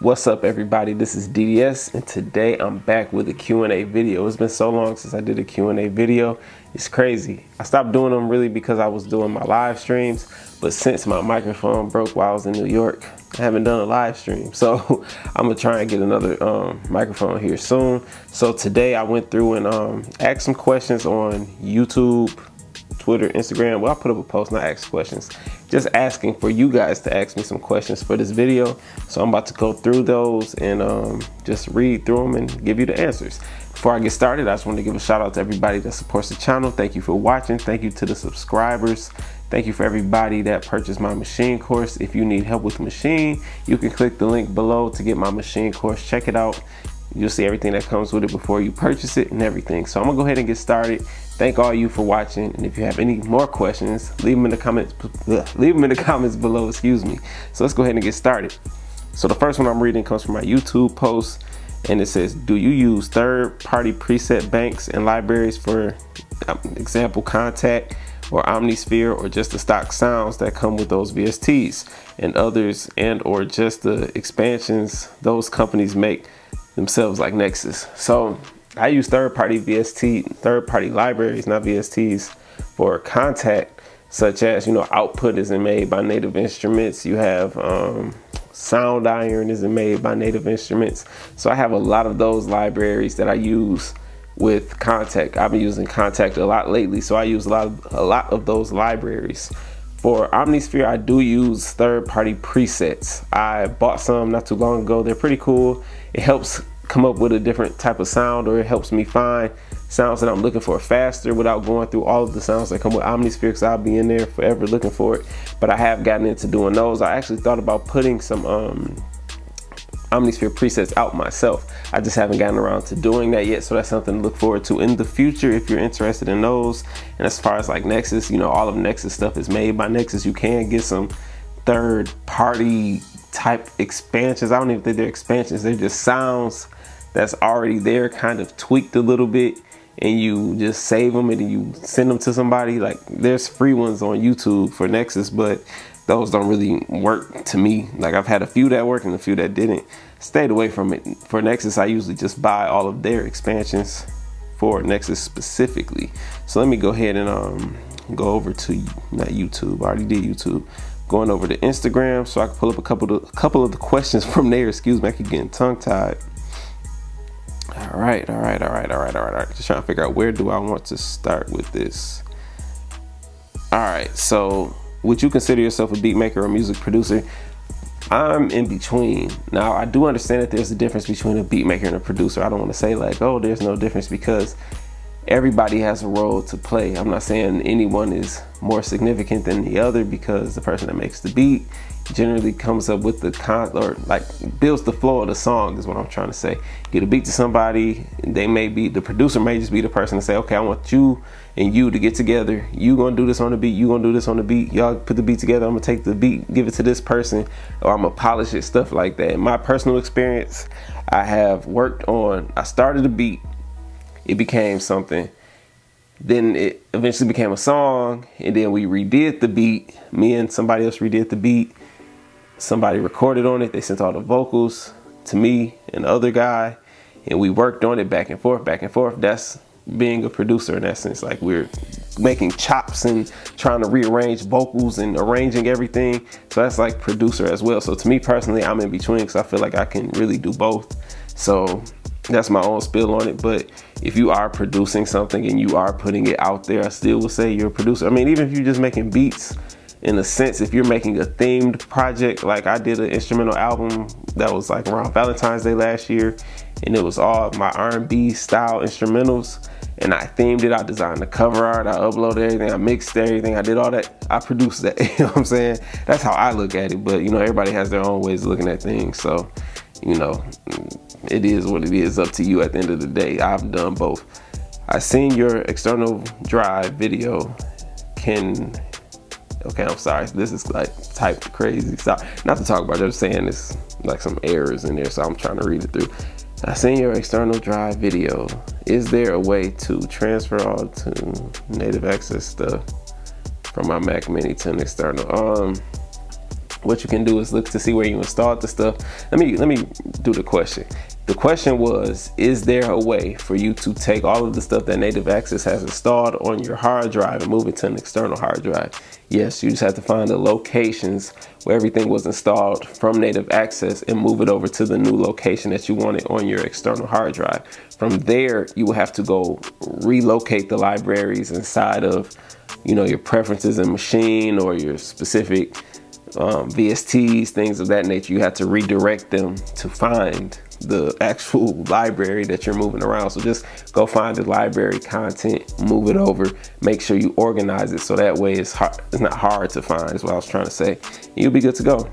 What's up, everybody? This is DDS, and today I'm back with a Q&A video. It's been so long since I did a Q&A video. It's crazy. I stopped doing them really because I was doing my live streams, but since my microphone broke while I was in New York, I haven't done a live stream. So I'm gonna try and get another microphone here soon. So today I went through and asked some questions on YouTube, Twitter, Instagram. Well, I put up a post, not ask questions, just asking for you guys to ask me some questions for this video. So I'm about to go through those and just read through them and give you the answers. Before I get started, I just want to give a shout out to everybody that supports the channel. Thank you for watching. Thank you to the subscribers. Thank you for everybody that purchased my machine course. If you need help with the machine, you can click the link below to get my machine course. Check it out. You'll see everything that comes with it before you purchase it and everything. So I'm gonna go ahead and get started. Thank all you for watching, and if you have any more questions, leave them in the comments. Leave them in the comments below. Excuse me. So let's go ahead and get started. So the first one I'm reading comes from my YouTube post, and it says, "Do you use third-party preset banks and libraries for example Contact or Omnisphere, or just the stock sounds that come with those VSTs and others, and or just the expansions those companies make themselves like Nexus?" So I use third-party third-party libraries, not VSTs, for Contact, such as, Output isn't made by Native Instruments. You have Sound Iron isn't made by Native Instruments. So I have a lot of those libraries that I use with Contact. I've been using Contact a lot lately, so I use a lot of those libraries. For Omnisphere, I do use third-party presets. I bought some not too long ago. They're pretty cool. It helps come up with a different type of sound, or it helps me find sounds that I'm looking for faster without going through all of the sounds that come with Omnisphere, because I'll be in there forever looking for it. But I have gotten into doing those. I actually thought about putting some Omnisphere presets out myself. I just haven't gotten around to doing that yet, so that's something to look forward to in the future if you're interested in those. And as far as like Nexus, all of Nexus stuff is made by Nexus. You can get some third-party type expansions. I don't even think they're expansions. They're just sounds that's already there, kind of tweaked a little bit, and you just save them and then you send them to somebody. Like, there's free ones on YouTube for Nexus, but those don't really work to me. Like, I've had a few that worked and a few that didn't. Stayed away from it. For Nexus, I usually just buy all of their expansions for Nexus specifically. So let me go ahead and go over to, not YouTube, I already did YouTube. Going over to Instagram so I can pull up a couple of the questions from there. Excuse me, I keep getting tongue-tied. All right. Just trying to figure out, where do I want to start with this? All right, so would you consider yourself a beat maker or music producer? I'm in between. Now, I do understand that there's a difference between a beat maker and a producer. I don't want to say like, oh, there's no difference, because everybody has a role to play. I'm not saying anyone is more significant than the other, because the person that makes the beat generally comes up with the builds the flow of the song, is what I'm trying to say. Get a beat to somebody, and the producer may just be the person to say, okay, I want you and you to get together. You gonna do this on the beat, you gonna do this on the beat. Y'all put the beat together, I'm gonna take the beat, give it to this person, or I'm gonna polish it, stuff like that. In my personal experience, I started a beat, it became something, then it eventually became a song, and then we redid the beat. Me and somebody else redid the beat. Somebody recorded on it, they sent all the vocals to me and the other guy, and we worked on it back and forth. That's being a producer in essence. Like, we're making chops and trying to rearrange vocals and arranging everything. So that's like producer as well. So to me personally, I'm in between, because I feel like I can really do both. So that's my own spill on it. But if you are producing something and you are putting it out there, I still would say you're a producer. I mean, even if you're just making beats, in a sense, if you're making a themed project, like I did an instrumental album that was like around Valentine's Day last year, and it was all my R&B style instrumentals, and I themed it. I designed the cover art, I uploaded everything, I mixed everything, I did all that, I produced that. You know what I'm saying? That's how I look at it. But everybody has their own ways of looking at things, so it is what it is. Up to you at the end of the day. I've done both. I seen your external drive video. Okay, I'm sorry, this is like typed crazy. Sorry, not to talk about it, I'm just saying it's like some errors in there, so I'm trying to read it through. I seen your external drive video. Is there a way to transfer all to native access stuff from my Mac Mini to an external? what you can do is look to see where you installed the stuff. Let me do the question. The question was, is there a way for you to take all of the stuff that Native Access has installed on your hard drive and move it to an external hard drive? Yes, you just have to find the locations where everything was installed from Native Access and move it over to the new location that you wanted on your external hard drive. From there, you will have to go relocate the libraries inside of, you know, your preferences in machine or your specific VSTs, things of that nature. You have to redirect them to find the actual library that you're moving around. So just go find the library content, move it over, make sure you organize it so that way it's not hard to find, is what I was trying to say. You'll be good to go.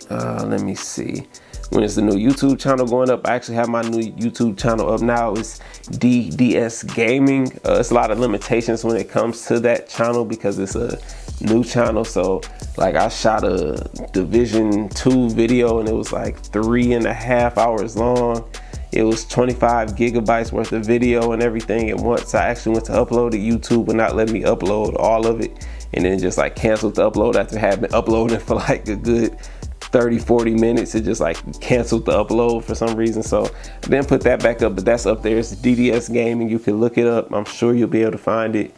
Let me see. When is the new YouTube channel going up? I actually have my new YouTube channel up now. It's DDS Gaming. It's a lot of limitations when it comes to that channel because it's a new channel. So like I shot a Division 2 video and it was like 3.5 hours long. It was 25 gigabytes worth of video and everything. And once I actually went to upload to YouTube, would not let me upload all of it. And then just like canceled the upload after having been uploading for like a good 30-40 minutes. It just like canceled the upload for some reason. So I didn't put that back up, but that's up there. It's DDS Gaming. You can look it up. I'm sure you'll be able to find it.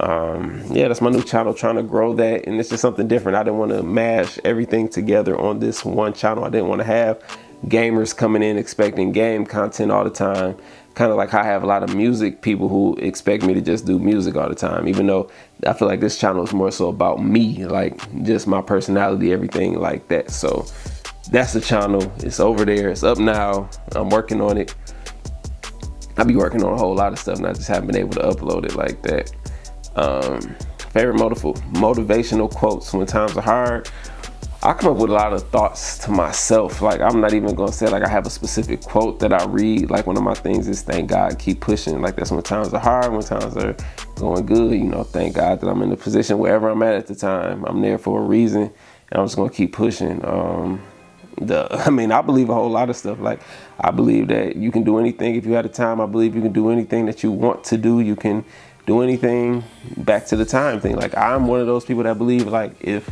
Yeah, that's my new channel, trying to grow that, and it's just something different. I didn't want to mash everything together on this one channel. I didn't want to have gamers coming in expecting game content all the time, kind of like I have a lot of music people who expect me to just do music all the time, even though I feel like this channel is more so about me, like just my personality, everything like that. So that's the channel. It's over there. It's up now. I'm working on it. I be working on a whole lot of stuff and I just haven't been able to upload it like that. Favorite motivational quotes when times are hard. I come up with a lot of thoughts to myself. Like, I'm not even gonna say like I have a specific quote that I read. Like, one of my things is thank God, keep pushing. Like, that's when times are hard, when times are going good, you know, thank God that I'm in the position wherever I'm at the time. I'm there for a reason and I'm just gonna keep pushing. I mean, I believe a whole lot of stuff. Like, I believe that you can do anything if you had the time. I believe you can do anything that you want to do. You can do anything, back to the time thing. Like, I'm one of those people that believe, like, if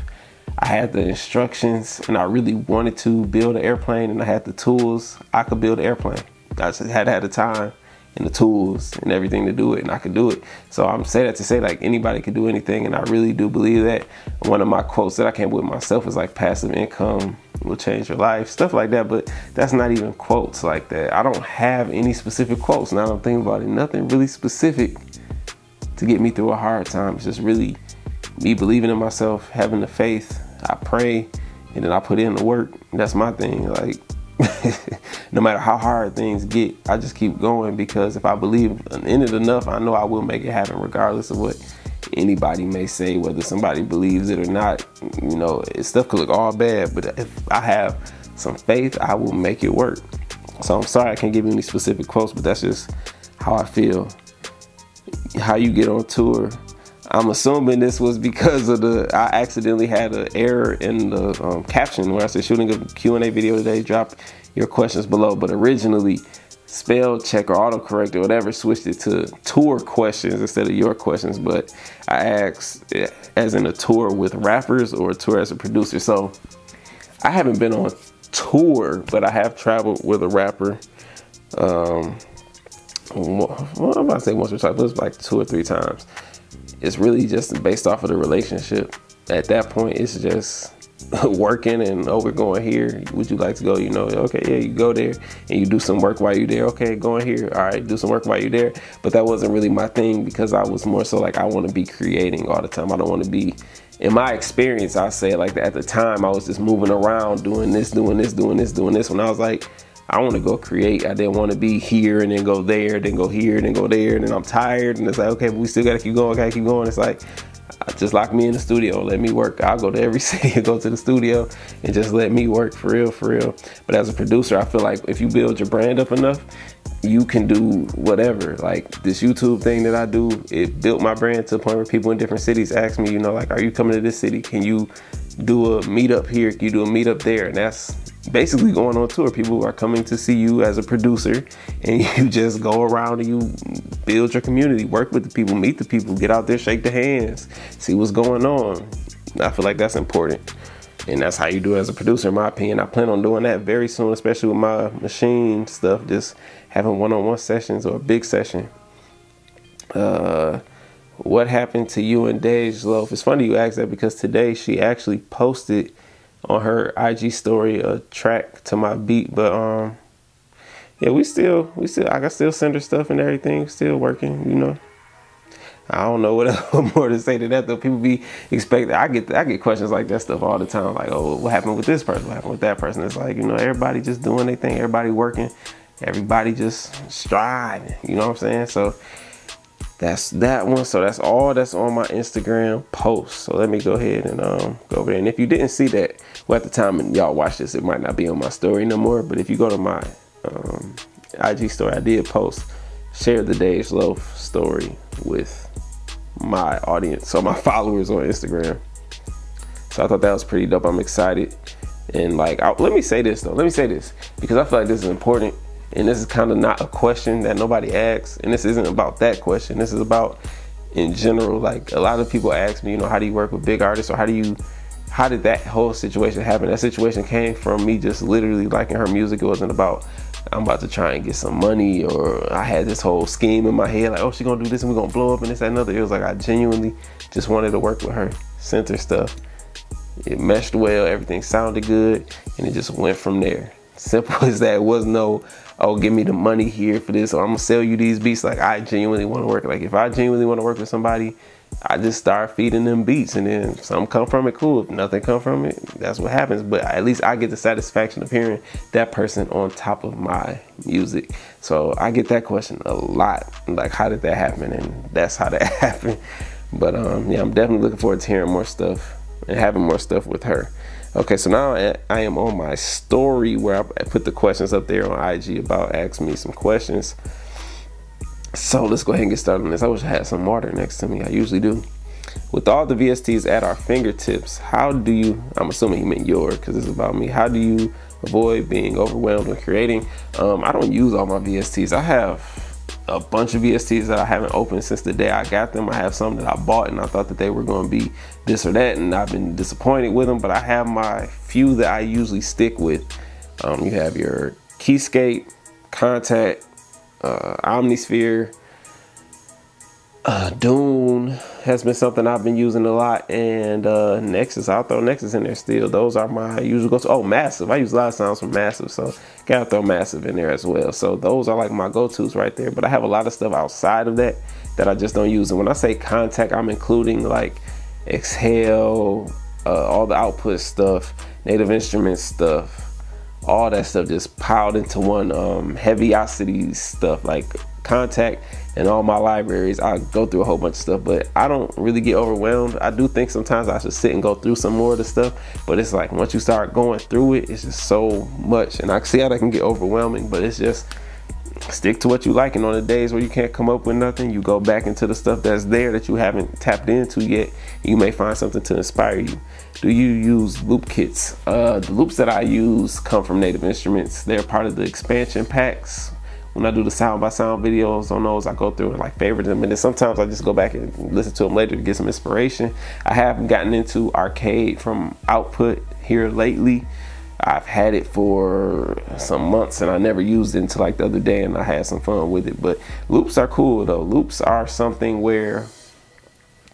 I had the instructions and I really wanted to build an airplane and I had the tools, I could build an airplane. I just had to have the time and the tools and everything to do it, and I could do it. So I'm saying that to say, like, anybody could do anything, and I really do believe that. One of my quotes that I came up with myself is like, passive income will change your life, stuff like that. But that's not even quotes like that. I don't have any specific quotes. Now I'm thinking about it, nothing really specific to get me through a hard time. It's just really me believing in myself, having the faith. I pray, and then I put in the work. That's my thing. Like, no matter how hard things get, I just keep going, because if I believe in it enough, I know I will make it happen regardless of what anybody may say, whether somebody believes it or not. You know, stuff could look all bad, but if I have some faith, I will make it work. So I'm sorry I can't give you any specific quotes, but that's just how I feel. How you get on tour. I'm assuming this was because of I accidentally had an error in the caption where I said shooting a Q&A video today, drop your questions below. But originally, spell check or autocorrect or whatever switched it to tour questions instead of your questions. But I asked as in a tour with rappers or a tour as a producer. So I haven't been on tour, but I have traveled with a rapper. Well, I'm about to say once or twice, but it's like 2 or 3 times. It's really just based off of the relationship. At that point, it's just working and, oh, we're going here. Would you like to go? You know, okay, yeah, you go there and you do some work while you're there. Okay, going here. All right, do some work while you're there. But that wasn't really my thing, because I was more so like, I want to be creating all the time. I don't want to be, in my experience, I say it like that. At the time, I was just moving around, doing this, doing this, doing this, doing this. When I was like, I want to go create. I didn't want to be here and then go there, then go here, then go there, and then I'm tired. And it's like, okay, but we still got to keep going, gotta keep going. It's like, just lock me in the studio, let me work. I'll go to every city and go to the studio and just let me work, for real, for real. But as a producer, I feel like if you build your brand up enough, you can do whatever. Like, this YouTube thing that I do, it built my brand to the point where people in different cities ask me, you know, like, are you coming to this city? Can you do a meetup here? Can you do a meetup there? And that's basically going on tour. People are coming to see you as a producer, and you just go around and you build your community, work with the people, meet the people, get out there, shake their hands, see what's going on. I feel like that's important. And that's how you do it as a producer, in my opinion. I plan on doing that very soon, especially with my machine stuff, just having one-on-one sessions or a big session. What happened to you and Dej Loaf? It's funny you asked that, because today she actually posted on her IG story a track to my beat. But yeah, we still I can still send her stuff and everything, still working, you know. I don't know what more to say to that, though. People be expecting. I get questions like that stuff all the time, like, oh, what happened with this person? What happened with that person? It's like, you know, everybody just doing their thing, everybody working, everybody just striving. You know what I'm saying? So that's that one. So that's all that's on my Instagram post. So let me go ahead and go over there. And if you didn't see that, well, at the time and y'all watch this, it might not be on my story no more. But if you go to my IG story, I did post, share the Dej Loaf story with my audience, so my followers on Instagram. So I thought that was pretty dope. I'm excited. And like, let me say this though, because I feel like this is important, and this is kind of not a question that nobody asks, and this isn't about that question, this is about in general. Like, a lot of people ask me, you know, how do you work with big artists, or how did that whole situation happen? That situation came from me just literally liking her music. It wasn't about I'm about to try and get some money, or I had this whole scheme in my head, like, oh, she's gonna do this and we're gonna blow up and this, that, and other. It was like, I genuinely just wanted to work with her, sent her stuff. It meshed well, everything sounded good, and it just went from there. Simple as that. It was no, oh, give me the money here for this, or I'm gonna sell you these beats. Like, I genuinely want to work. Like, if I genuinely want to work with somebody, I just start feeding them beats, and then some come from it, cool. If nothing come from it, that's what happens. But at least I get the satisfaction of hearing that person on top of my music. So I get that question a lot, like, how did that happen? And that's how that happened. But yeah, I'm definitely looking forward to hearing more stuff and having more stuff with her. Okay, so now I am on my story where I put the questions up there on IG about asking me some questions. So let's go ahead and get started on this. I wish I had some water next to me. I usually do. With all the VSTs at our fingertips, how do you, I'm assuming he meant yours because it's about me, how do you avoid being overwhelmed when creating? I don't use all my VSTs. I have a bunch of VSTs that I haven't opened since the day I got them. I have some that I bought and I thought that they were going to be this or that, and I've been disappointed with them. But I have my few that I usually stick with. You have your Keyscape, Contact, Omnisphere, Dune has been something I've been using a lot, and Nexus. I'll throw Nexus in there still. Those are my usual go-to. Oh, Massive. I use a lot of sounds from Massive, so gotta throw Massive in there as well. So those are like my go-tos right there. But I have a lot of stuff outside of that that I just don't use. And when I say Contact, I'm including like Exhale, all the output stuff, Native Instruments stuff, all that stuff just piled into one. Heaviosity stuff, like Contact, and all my libraries. I go through a whole bunch of stuff, but I don't really get overwhelmed. I do think sometimes I should sit and go through some more of the stuff, but it's like once you start going through it, it's just so much, and I see how that can get overwhelming. But it's just stick to what you like, and on the days where you can't come up with nothing, you go back into the stuff that's there that you haven't tapped into yet. You may find something to inspire you. Do you use loop kits? The loops that I use come from Native Instruments. They're part of the expansion packs. When I do the sound by sound videos on those, I go through and like favorite them, and then sometimes I just go back and listen to them later to get some inspiration. I have gotten into Arcade from Output here lately. I've had it for some months and I never used it until like the other day, and I had some fun with it. But loops are cool though. Loops are something where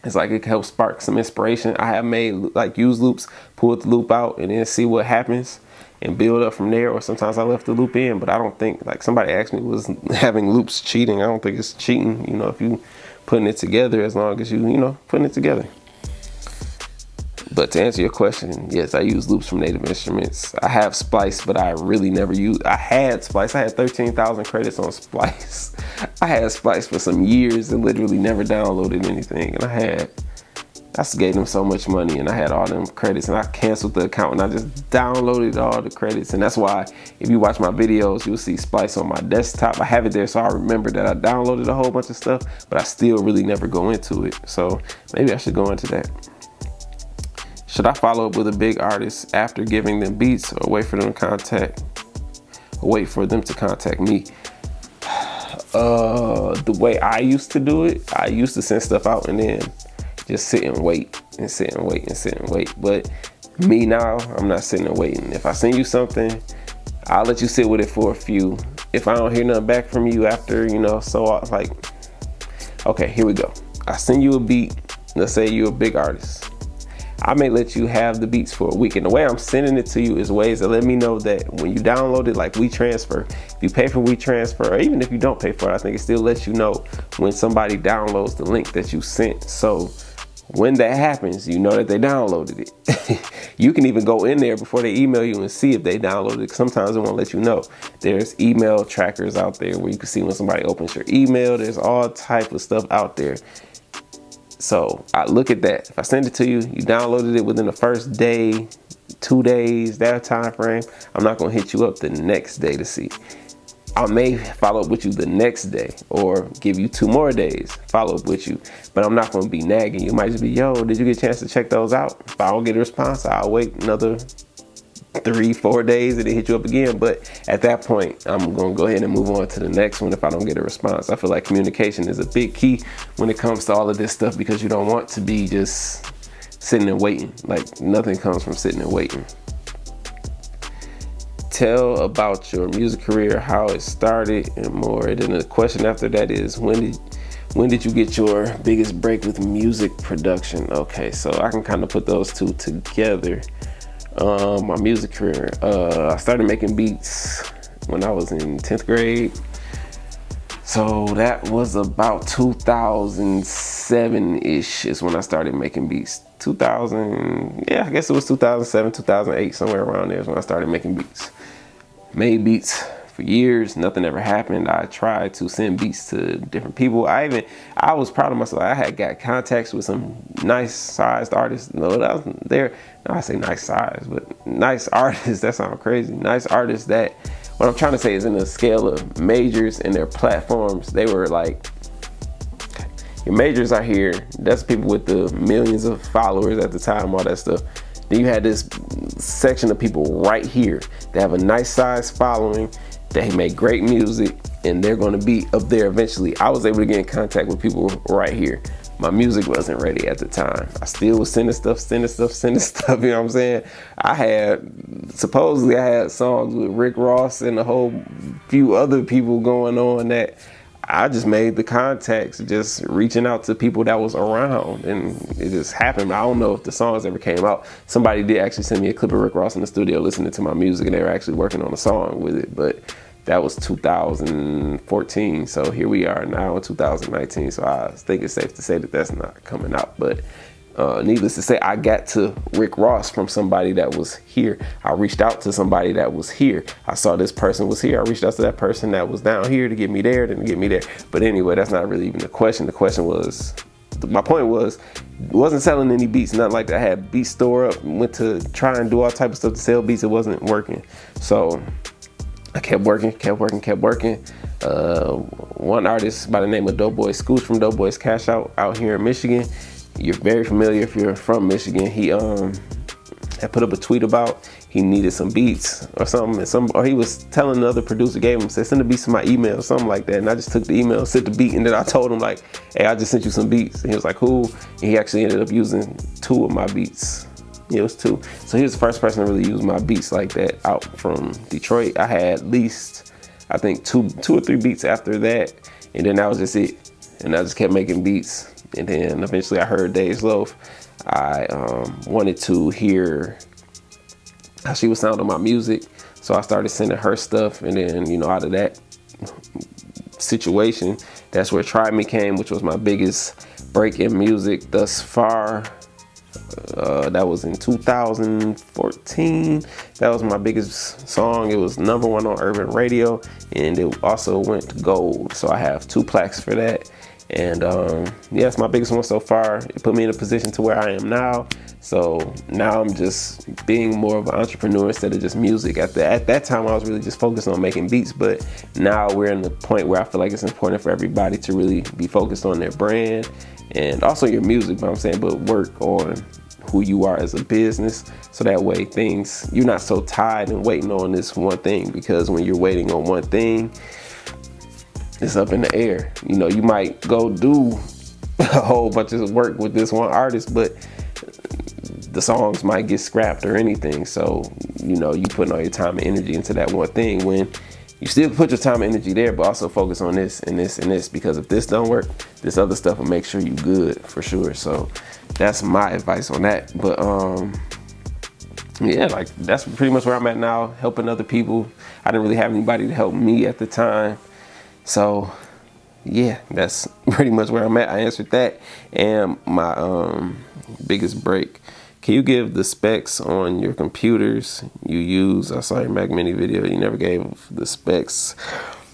it's like it helps spark some inspiration. I have made like use loops, pull the loop out, and then see what happens and build up from there. Or sometimes I left the loop in, but I don't think, like somebody asked me, was having loops cheating? I don't think it's cheating, you know, if you putting it together, as long as you know, putting it together. But to answer your question, yes, I use loops from Native Instruments. I have Splice, but I really never used. I had Splice. I had 13,000 credits on Splice. I had Splice for some years and literally never downloaded anything. And I just gave them so much money, and I had all them credits, and I canceled the account and I just downloaded all the credits. And that's why if you watch my videos, you'll see Splice on my desktop. I have it there so I remember that I downloaded a whole bunch of stuff, but I still really never go into it. So maybe I should go into that. Should I follow up with a big artist after giving them beats, or wait for them to contact me? The way I used to do it, I used to send stuff out and then just sit and wait and sit and wait and sit and wait. But Me now, I'm not sitting there waiting. If I send you something, I'll let you sit with it for a few. If I don't hear nothing back from you after, you know, so like, okay, here we go. I send you a beat. Let's say you're a big artist. I may let you have the beats for a week. And the way I'm sending it to you is ways that let me know that when you download it, like WeTransfer, if you pay for WeTransfer, or even if you don't pay for it, I think it still lets you know when somebody downloads the link that you sent. So when that happens, you know that they downloaded it. You can even go in there before they email you and see if they downloaded it. Sometimes it won't let you know. There's email trackers out there where you can see when somebody opens your email. There's all type of stuff out there. So I look at that. If I send it to you, you downloaded it within the first day, 2 days, that time frame, I'm not gonna hit you up the next day to see. I may follow up with you the next day or give you 2 more days, follow up with you, but I'm not gonna be nagging you. It might just be, yo, did you get a chance to check those out? If I don't get a response, I'll wait another 3-4 days and then hit you up again. But at that point, I'm gonna go ahead and move on to the next one if I don't get a response. I feel like communication is a big key when it comes to all of this stuff, because you don't want to be just sitting and waiting. Like, nothing comes from sitting and waiting. Tell about your music career, how it started, and more. And then the question after that is, when did you get your biggest break with music production? Okay, so I can kind of put those two together. My music career, I started making beats when I was in 10th grade. So that was about 2007-ish is when I started making beats. 2000, yeah, I guess it was 2007, 2008, somewhere around there is when I started making beats. Made beats for years, nothing ever happened. I tried to send beats to different people. I was proud of myself. I had got contacts with some nice sized artists. No, that was there. No, I say nice size, but nice artists. That sounds crazy. Nice artists that, what I'm trying to say is, in the scale of majors and their platforms, they were like, your majors are here. That's people with the millions of followers at the time, all that stuff. Then you had this section of people right here that have a nice size following, they make great music, and they're going to be up there eventually. I was able to get in contact with people right here. My music wasn't ready at the time. I still was sending stuff, you know what I'm saying? Supposedly I had songs with Rick Ross and a whole few other people going on that I just made the contacts, just reaching out to people that was around, and it just happened. I don't know if the songs ever came out. Somebody did actually send me a clip of Rick Ross in the studio listening to my music, and they were actually working on a song with it, but that was 2014. So here we are now in 2019. So I think it's safe to say that that's not coming out, but needless to say, I got to Rick Ross from somebody that was here. I reached out to somebody that was here. I saw this person was here. I reached out to that person that was down here to get me there, then to get me there. But anyway, that's not really even the question. The question was, my point was, wasn't selling any beats, nothing like that. I had Beat Store up, went to try and do all type of stuff to sell beats. It wasn't working. So I kept working. One artist by the name of Doughboy Scooch from Doughboy's Cash out here in Michigan. You're very familiar if you're from Michigan. He had put up a tweet about he needed some beats or something, or he was telling the other producer, gave him, said, send the beats to my email, something like that. And I just took the email, sent the beat, and then I told him like, hey, I just sent you some beats. And he was like, cool. And he actually ended up using 2 of my beats. Yeah, it was 2. So he was the first person to really use my beats like that out from Detroit. I had at least, I think, two or three beats after that, and then that was just it. And I just kept making beats. And then eventually I heard Dave's Loaf. I wanted to hear how she was sounding my music. So I started sending her stuff. And then, you know, out of that situation, that's where Try Me came, which was my biggest break in music thus far. That was in 2014. That was my biggest song. It was #1 on urban radio, and it also went gold. So I have 2 plaques for that. And yeah, it's my biggest one so far. It put me in a position to where I am now. So now I'm just being more of an entrepreneur instead of just music. At that time, I was really just focused on making beats, but now we're in the point where I feel like it's important for everybody to really be focused on their brand and also your music, but I'm saying, but work on who you are as a business, so that way you're not so tied and waiting on this one thing, because when you're waiting on one thing, it's up in the air. You know, you might go do a whole bunch of work with this one artist, but the songs might get scrapped or anything. So, you know, you putting all your time and energy into that one thing when you still put your time and energy there, but also focus on this and this and this, because if this don't work, this other stuff will make sure you good for sure. So that's my advice on that. But yeah, like that's pretty much where I'm at now, helping other people. I didn't really have anybody to help me at the time. So yeah, that's pretty much where I'm at. I answered that. And my biggest break. Can you give the specs on your computers you use? I saw your Mac Mini video. You never gave the specs.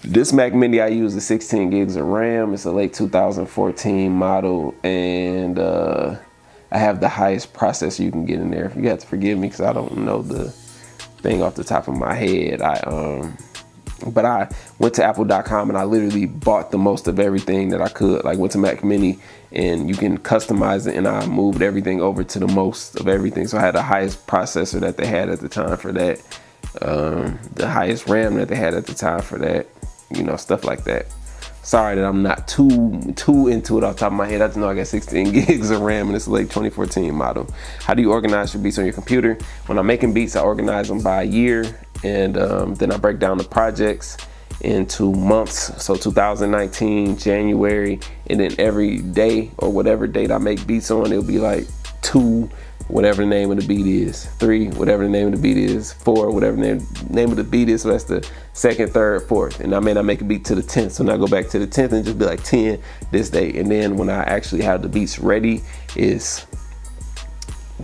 This Mac Mini I use is 16 gigs of RAM. It's a late 2014 model, and I have the highest processor you can get in there. You have to forgive me because I don't know the thing off the top of my head. But I went to apple.com and I literally bought the most of everything that I could. Like went to Mac Mini and you can customize it, and I moved everything over to the most of everything. So I had the highest processor that they had at the time for that, the highest RAM that they had at the time for that, you know, stuff like that. Sorry that I'm not too into it off the top of my head. I just know I got 16 gigs of RAM and it's a late 2014 model. How do you organize your beats on your computer? When I'm making beats, I organize them by year, and then I break down the projects into months. So 2019, January, and then every day or whatever date I make beats on, it'll be like 2, whatever the name of the beat is, 3, whatever the name of the beat is, 4, whatever the name of the beat is. So that's the 2nd, 3rd, 4th. And I may not make a beat to the 10th. So now I go back to the 10th and just be like 10 this day. And then when I actually have the beats ready is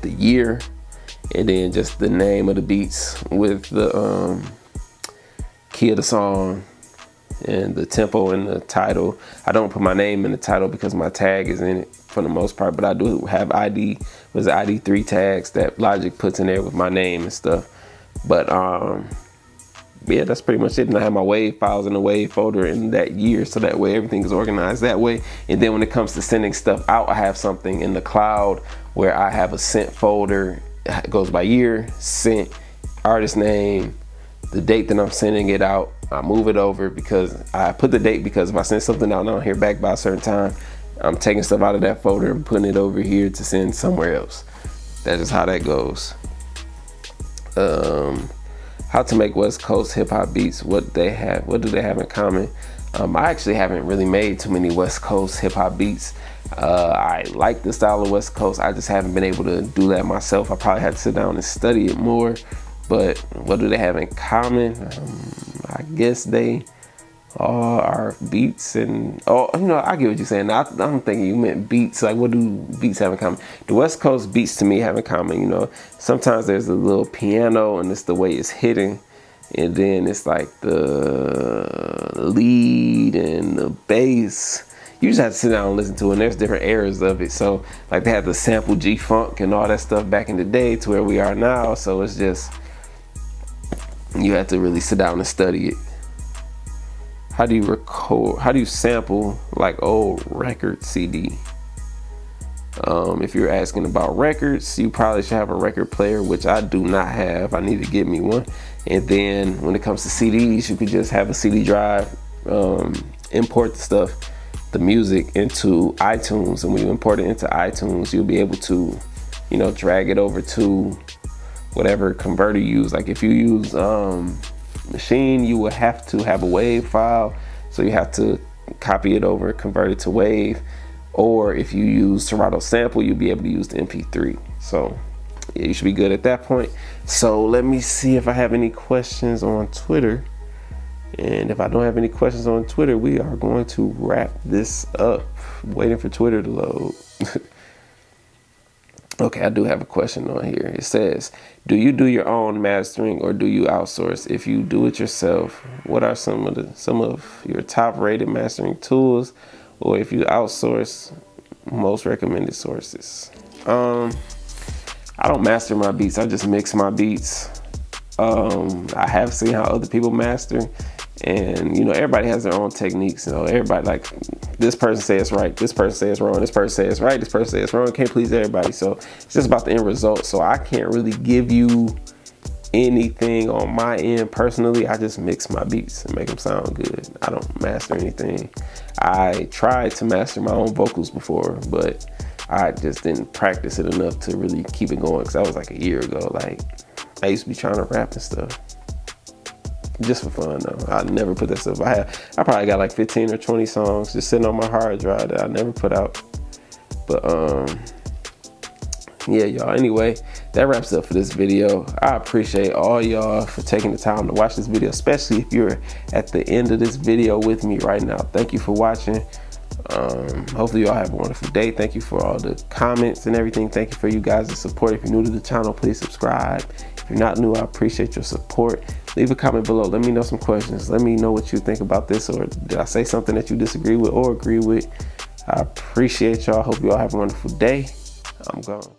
the year, and then just the name of the beats with the key of the song and the tempo and the title. I don't put my name in the title because my tag is in it for the most part, but I do have ID3 tags that Logic puts in there with my name and stuff. But yeah, that's pretty much it. And I have my wave files in the wave folder in that year, so that way everything is organized that way. And then when it comes to sending stuff out, I have something in the cloud where I have a sent folder. It goes by year, sent, artist name, the date that I'm sending it out. I move it over because I put the date, because if I send something out and I don't hear back by a certain time, I'm taking stuff out of that folder and putting it over here to send somewhere else. That's just how that goes. How to make West Coast hip hop beats? What do they have in common? I actually haven't really made too many West Coast hip hop beats. I like the style of West Coast. I just haven't been able to do that myself. I probably had to sit down and study it more. But what do they have in common? I guess they all are beats, and you know, I get what you're saying. I'm thinking you meant beats. Like, what do beats have in common? The West Coast beats to me have in common, you know, sometimes there's a little piano and it's the way it's hitting, and then it's like the lead and the bass. You just have to sit down and listen to it, and there's different eras of it. So like they had the sample G-Funk and all that stuff back in the day to where we are now. So it's just, you have to really sit down and study it. How do you record, how do you sample like old record CD? If you're asking about records, you probably should have a record player, which I do not have. I need to get me one. And then when it comes to CDs, you could just have a CD drive, import the stuff, the music into iTunes. And when you import it into iTunes, you'll be able to, you know, drag it over to whatever converter you use. Like if you use Machine, you will have to have a WAV file, so you have to copy it over, convert it to WAV. Or if you use Serato Sample, you'll be able to use the MP3. So yeah, you should be good at that point. So let me see if I have any questions on Twitter. And if I don't have any questions on Twitter, we are going to wrap this up. Waiting for Twitter to load. Okay, I do have a question on here. It says, do you do your own mastering or do you outsource? If you do it yourself, what are some of your top rated mastering tools? Or if you outsource, most recommended sources? I don't master my beats. I just mix my beats. I have seen how other people master, and you know, everybody has their own techniques. You know, everybody, like, this person says it's right, this person says it's wrong, this person says it's right, this person says it's wrong. Can't please everybody. So it's just about the end result. So I can't really give you anything on my end personally. I just mix my beats and make them sound good. I don't master anything. I tried to master my own vocals before, but I just didn't practice it enough to really keep it going, because that was like a year ago. Like, I used to be trying to rap and stuff just for fun though. I never put that stuff. I probably got like 15 or 20 songs just sitting on my hard drive that I never put out. But yeah, y'all, anyway, that wraps up for this video. I appreciate all y'all for taking the time to watch this video, especially if you're at the end of this video with me right now. Thank you for watching. Hopefully y'all have a wonderful day. Thank you for all the comments and everything. Thank you for you guys' support. If you're new to the channel, please subscribe. If you're not new, I appreciate your support. Leave a comment below. Let me know some questions. Let me know what you think about this, or did I say something that you disagree with or agree with. I appreciate y'all. Hope y'all have a wonderful day. I'm gone.